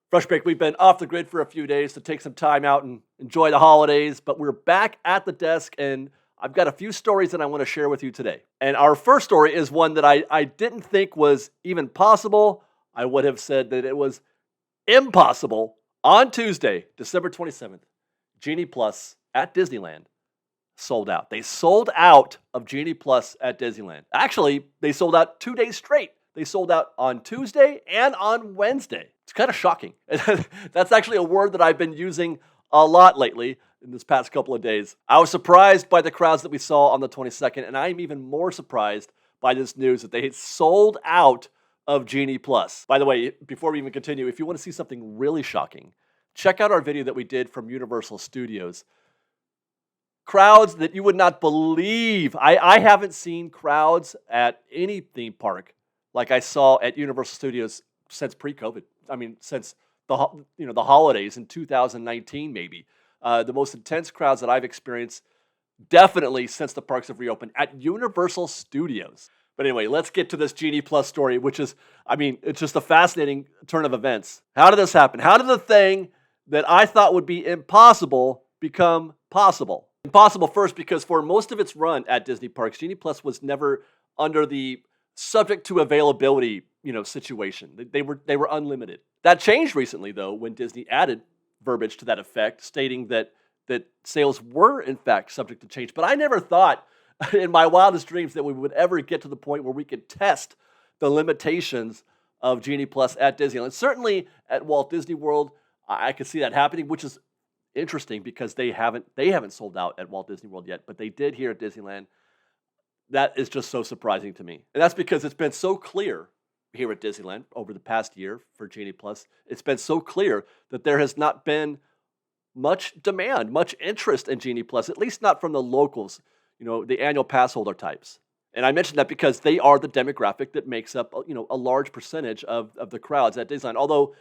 Fresh Break, we've been off the grid for a few days to take some time out and enjoy the holidays, but we're back at the desk, and I've got a few stories that I want to share with you today. And our first story is one that I didn't think was even possible. I would have said that it was impossible. On Tuesday, December 27th, Genie Plus at Disneyland sold out. They sold out of Genie Plus at Disneyland. Actually, they sold out 2 days straight. They sold out on Tuesday and on Wednesday. It's kind of shocking. That's actually a word that I've been using a lot lately in this past couple of days. I was surprised by the crowds that we saw on the 22nd, and I'm even more surprised by this news that they had sold out of Genie Plus. By the way, before we even continue, if you want to see something really shocking, check out our video that we did from Universal Studios. Crowds that you would not believe. I haven't seen crowds at any theme park like I saw at Universal Studios since pre-COVID. I mean, since the holidays in 2019, maybe. The most intense crowds that I've experienced, definitely since the parks have reopened at Universal Studios. But anyway, let's get to this Genie Plus story, which is, it's just a fascinating turn of events. How did this happen? How did the thing that I thought would be impossible become possible? Impossible first because for most of its run at Disney parks, Genie Plus was never under the subject to availability, situation. They were unlimited. That changed recently, though, when Disney added verbiage to that effect, stating that sales were in fact subject to change. But I never thought in my wildest dreams that we would ever get to the point where we could test the limitations of Genie Plus at Disneyland. Certainly at Walt Disney World, I could see that happening, which is interesting because they haven't sold out at Walt Disney World yet, but they did here at Disneyland. That is just so surprising to me. And that's because it's been so clear here at Disneyland over the past year for Genie Plus. It's been so clear that there has not been much demand, much interest in Genie Plus, at least not from the locals, the annual pass holder types. And I mentioned that because they are the demographic that makes up, a large percentage of the crowds at Disneyland. Although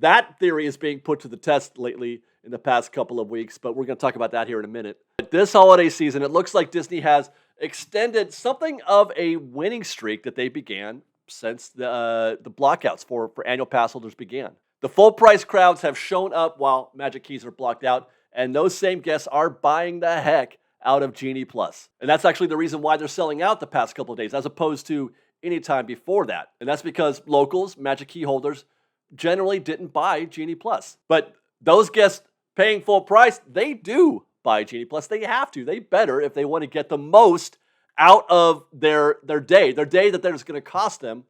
that theory is being put to the test lately in the past couple of weeks, but we're going to talk about that here in a minute. This holiday season, it looks like Disney has extended something of a winning streak that they began since the blockouts for annual pass holders began. The full price crowds have shown up while Magic Keys are blocked out, and those same guests are buying the heck out of Genie Plus. And that's actually the reason why they're selling out the past couple of days, as opposed to any time before that. And that's because locals, Magic Key holders, generally didn't buy Genie Plus. But those guests paying full price, they do buy Genie Plus. They have to. They better if they want to get the most out of their day that is going to cost them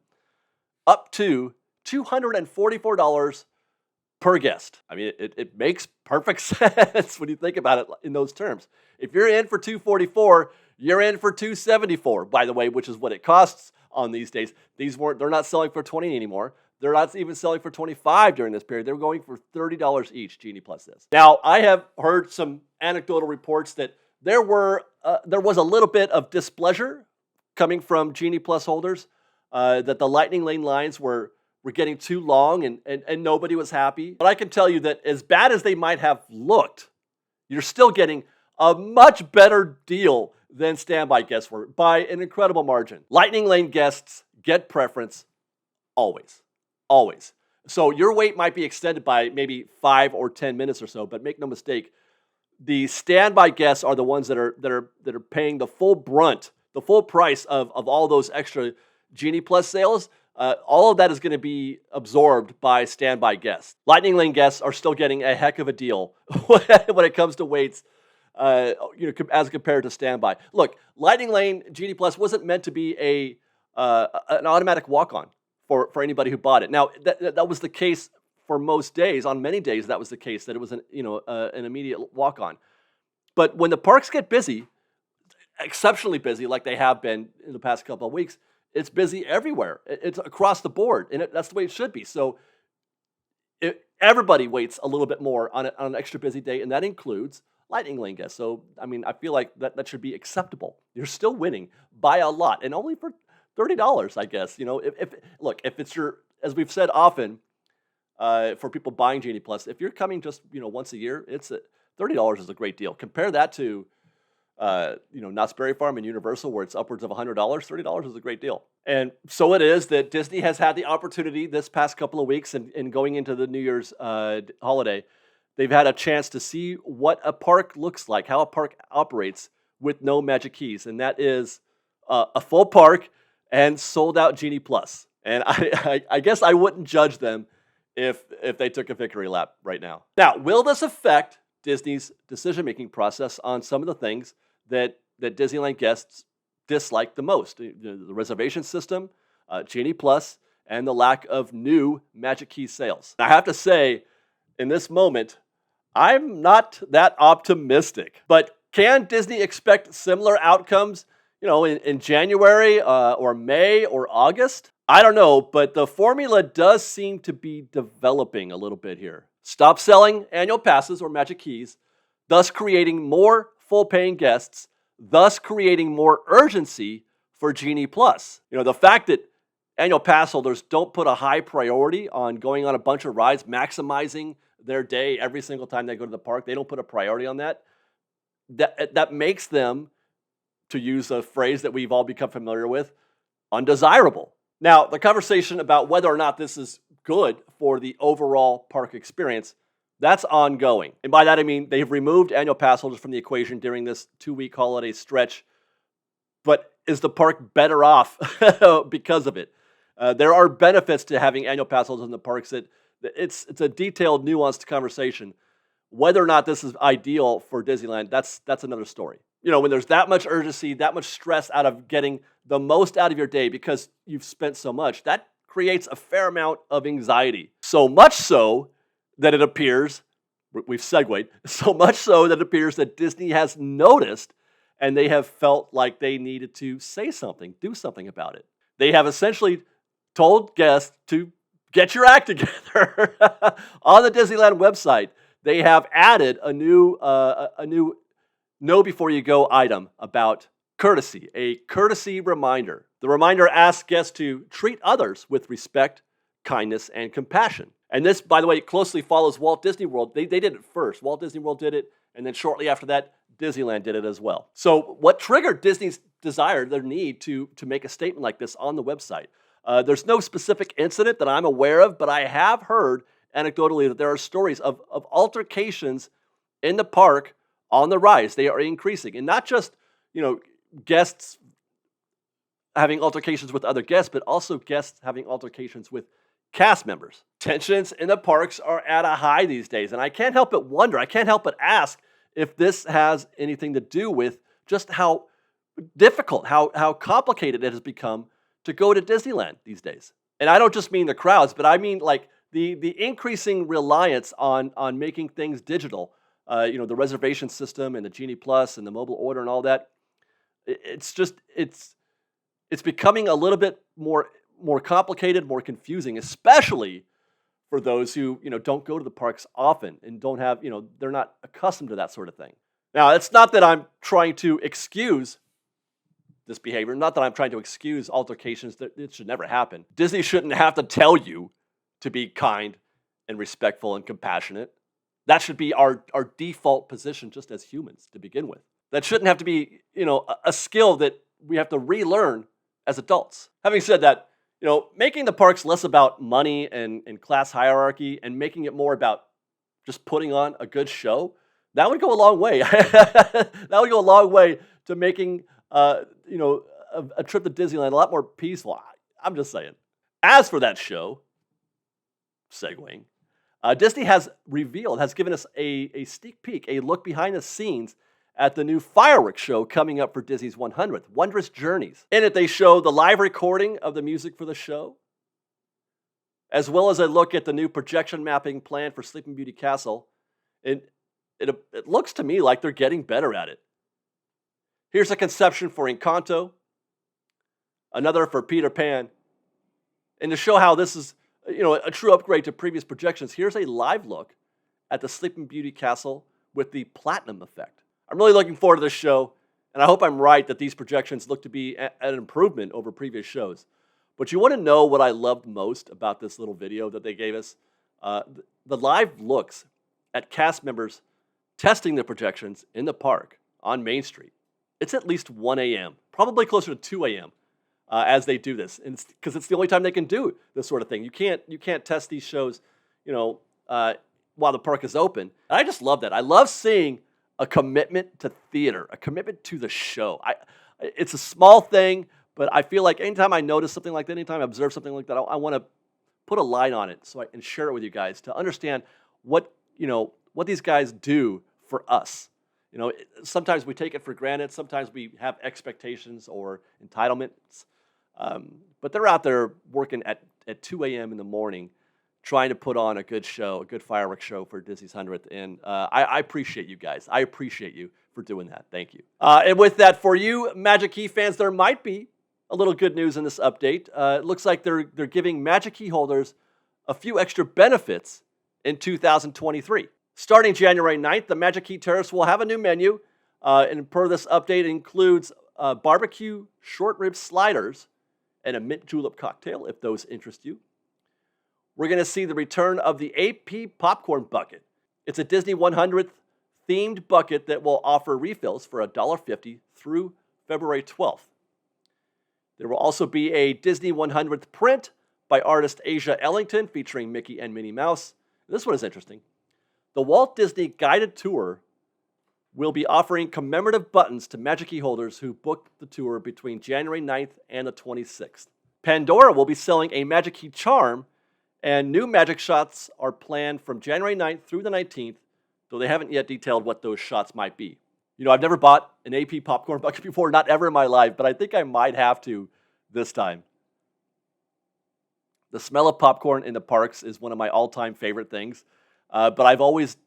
up to $244 per guest. It makes perfect sense when you think about it in those terms. If you're in for $244, you're in for $274, by the way, which is what it costs on these days. They're not selling for $20 anymore. They're not even selling for $25 during this period. They're going for $30 each, Genie Plus is. Now, I have heard some anecdotal reports that there was a little bit of displeasure coming from Genie Plus holders, that the Lightning Lane lines were getting too long and nobody was happy. But I can tell you that as bad as they might have looked, you're still getting a much better deal than standby guests were by an incredible margin. Lightning Lane guests get preference always. Always. So your wait might be extended by maybe 5 or 10 minutes or so, but make no mistake, the standby guests are the ones that are paying the full brunt, the full price of all those extra Genie Plus sales. All of that is going to be absorbed by standby guests. Lightning Lane guests are still getting a heck of a deal when it comes to waits, as compared to standby. Look, Lightning Lane Genie Plus wasn't meant to be an automatic walk-on for anybody who bought it. Now, that was the case for most days. On many days, that was the case, that it was an immediate walk-on. But when the parks get busy, exceptionally busy, like they have been in the past couple of weeks, it's busy everywhere. It's across the board, and that's the way it should be. So everybody waits a little bit more on an extra busy day, and that includes Lightning Lane guests. So, I feel like that should be acceptable. You're still winning by a lot, and only for $30, I guess. If it's as we've said often, for people buying Genie Plus, if you're coming just once a year, $30 is a great deal. Compare that to Knott's Berry Farm and Universal, where it's upwards of $100, $30 is a great deal. And so it is that Disney has had the opportunity this past couple of weeks and going into the New Year's holiday, they've had a chance to see what a park looks like, how a park operates with no Magic Keys. And that is a full park and sold out Genie Plus. And I guess I wouldn't judge them if they took a victory lap right now. Now, will this affect Disney's decision-making process on some of the things that Disneyland guests dislike the most? The reservation system, Genie Plus, and the lack of new Magic Key sales. I have to say, in this moment, I'm not that optimistic. But can Disney expect similar outcomes, in January or May or August? I don't know, but the formula does seem to be developing a little bit here. Stop selling annual passes or Magic Keys, thus creating more full-paying guests, thus creating more urgency for Genie Plus. The fact that annual pass holders don't put a high priority on going on a bunch of rides, maximizing their day every single time they go to the park, they don't put a priority on that. That makes them, to use a phrase that we've all become familiar with, undesirable. Now, the conversation about whether or not this is good for the overall park experience, that's ongoing. And by that I mean they've removed annual pass holders from the equation during this 2-week holiday stretch. But is the park better off because of it? There are benefits to having annual pass holders in the parks. It's a detailed, nuanced conversation. Whether or not this is ideal for Disneyland, that's another story. When there's that much urgency, that much stress out of getting the most out of your day because you've spent so much, that creates a fair amount of anxiety. So much so that it appears, we've segued, so much so that it appears that Disney has noticed and they have felt like they needed to say something, do something about it. They have essentially told guests to get your act together. On the Disneyland website, they have added a new know before you go item about courtesy, a courtesy reminder. The reminder asks guests to treat others with respect, kindness, and compassion. And this, by the way, closely follows Walt Disney World. They did it first. Walt Disney World did it, and then shortly after that, Disneyland did it as well. So what triggered Disney's desire, their need to make a statement like this on the website? There's no specific incident that I'm aware of, but I have heard anecdotally that there are stories of altercations in the park on the rise. They are increasing. And not just, guests having altercations with other guests, but also guests having altercations with cast members. Tensions in the parks are at a high these days. And I can't help but wonder, I can't help but ask if this has anything to do with just how difficult, how complicated it has become to go to Disneyland these days. And I don't just mean the crowds, but I mean like the increasing reliance on making things digital. The reservation system and the Genie Plus and the mobile order and all that. It's becoming a little bit more complicated, more confusing, especially for those who don't go to the parks often and don't have they're not accustomed to that sort of thing. Now, it's not that I'm trying to excuse this behavior, not that I'm trying to excuse altercations. That it should never happen. Disney shouldn't have to tell you to be kind and respectful and compassionate. That should be our default position just as humans to begin with. That shouldn't have to be, a skill that we have to relearn as adults. Having said that, making the parks less about money and class hierarchy and making it more about just putting on a good show, that would go a long way. That would go a long way to making, a trip to Disneyland a lot more peaceful. I'm just saying. As for that show, segueing, Disney has given us a sneak peek, a look behind the scenes at the new fireworks show coming up for Disney's 100th, Wondrous Journeys. In it, they show the live recording of the music for the show, as well as a look at the new projection mapping plan for Sleeping Beauty Castle. And it looks to me like they're getting better at it. Here's a conception for Encanto, another for Peter Pan. And to show how this is a true upgrade to previous projections, here's a live look at the Sleeping Beauty Castle with the platinum effect. I'm really looking forward to this show, and I hope I'm right that these projections look to be an improvement over previous shows. But you want to know what I loved most about this little video that they gave us? The live looks at cast members testing the projections in the park on Main Street. it's at least 1 a.m., probably closer to 2 a.m. As they do this, and because it's the only time they can do this sort of thing. You can't test these shows, while the park is open. And I just love that. I love seeing a commitment to theater, a commitment to the show. It's a small thing, but I feel like anytime I notice something like that, anytime I observe something like that, I want to put a line on it and share it with you guys to understand what these guys do for us. Sometimes we take it for granted. Sometimes we have expectations or entitlements. But they're out there working at 2 a.m. in the morning trying to put on a good show, a good fireworks show for Disney's 100th. And I appreciate you guys. I appreciate you for doing that. Thank you. And with that, for you Magic Key fans, there might be a little good news in this update. It looks like they're giving Magic Key holders a few extra benefits in 2023. Starting January 9th, the Magic Key Terrace will have a new menu. And per this update, it includes barbecue short rib sliders and a mint julep cocktail, if those interest you. We're going to see the return of the AP popcorn bucket. It's a Disney 100th themed bucket that will offer refills for $1.50 through February 12th. There will also be a Disney 100th print by artist Asia Ellington featuring Mickey and Minnie Mouse. This one is interesting. The Walt Disney Guided Tour will be offering commemorative buttons to Magic Key holders who booked the tour between January 9th and the 26th. Pandora will be selling a Magic Key charm, and new magic shots are planned from January 9th through the 19th, though they haven't yet detailed what those shots might be. I've never bought an AP popcorn bucket before, not ever in my life, but I think I might have to this time. The smell of popcorn in the parks is one of my all-time favorite things, but I've always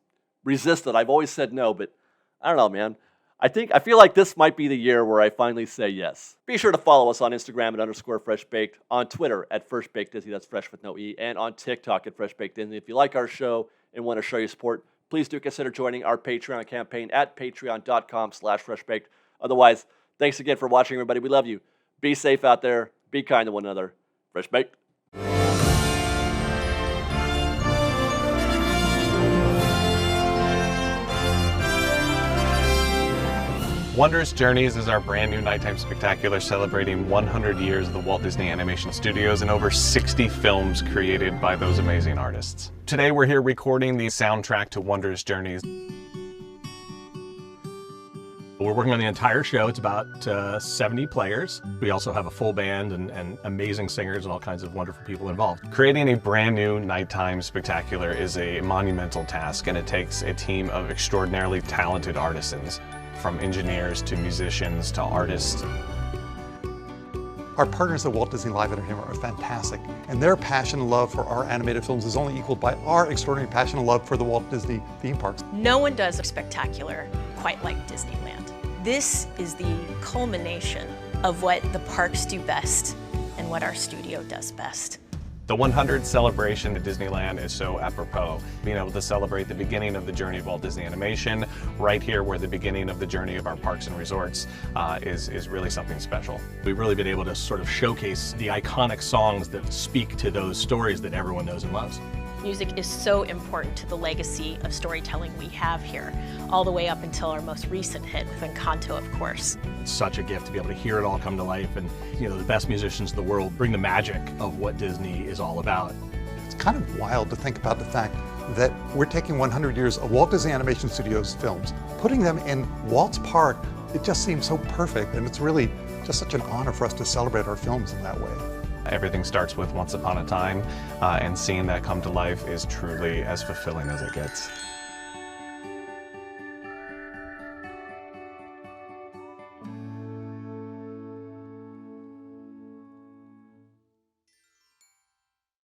resisted. I've always said no, but I don't know, man. I feel like this might be the year where I finally say yes. Be sure to follow us on Instagram at _FreshBaked, on Twitter at FreshBakedDisney, that's fresh with no E, and on TikTok at FreshBakedDisney. If you like our show and want to show your support, please do consider joining our Patreon campaign at patreon.com/freshbaked. Otherwise, thanks again for watching, everybody. We love you. Be safe out there. Be kind to one another. Fresh Baked. Wondrous Journeys is our brand new nighttime spectacular celebrating 100 years of the Walt Disney Animation Studios and over 60 films created by those amazing artists. Today we're here recording the soundtrack to Wondrous Journeys. We're working on the entire show. It's about 70 players. We also have a full band and amazing singers and all kinds of wonderful people involved. Creating a brand new nighttime spectacular is a monumental task, and it takes a team of extraordinarily talented artisans, from engineers to musicians to artists. Our partners at Walt Disney Live Entertainment are fantastic, and their passion and love for our animated films is only equaled by our extraordinary passion and love for the Walt Disney theme parks. No one does a spectacular quite like Disneyland. This is the culmination of what the parks do best and what our studio does best. The 100th celebration at Disneyland is so apropos. Being able to celebrate the beginning of the journey of Walt Disney Animation right here where the beginning of the journey of our parks and resorts is really something special. We've really been able to sort of showcase the iconic songs that speak to those stories that everyone knows and loves. Music is so important to the legacy of storytelling we have here, all the way up until our most recent hit with Encanto, of course. It's such a gift to be able to hear it all come to life, and the best musicians in the world bring the magic of what Disney is all about. It's kind of wild to think about the fact that we're taking 100 years of Walt Disney Animation Studios films, putting them in Walt's Park. It just seems so perfect, and it's really just such an honor for us to celebrate our films in that way. Everything starts with Once Upon a Time, and seeing that come to life is truly as fulfilling as it gets.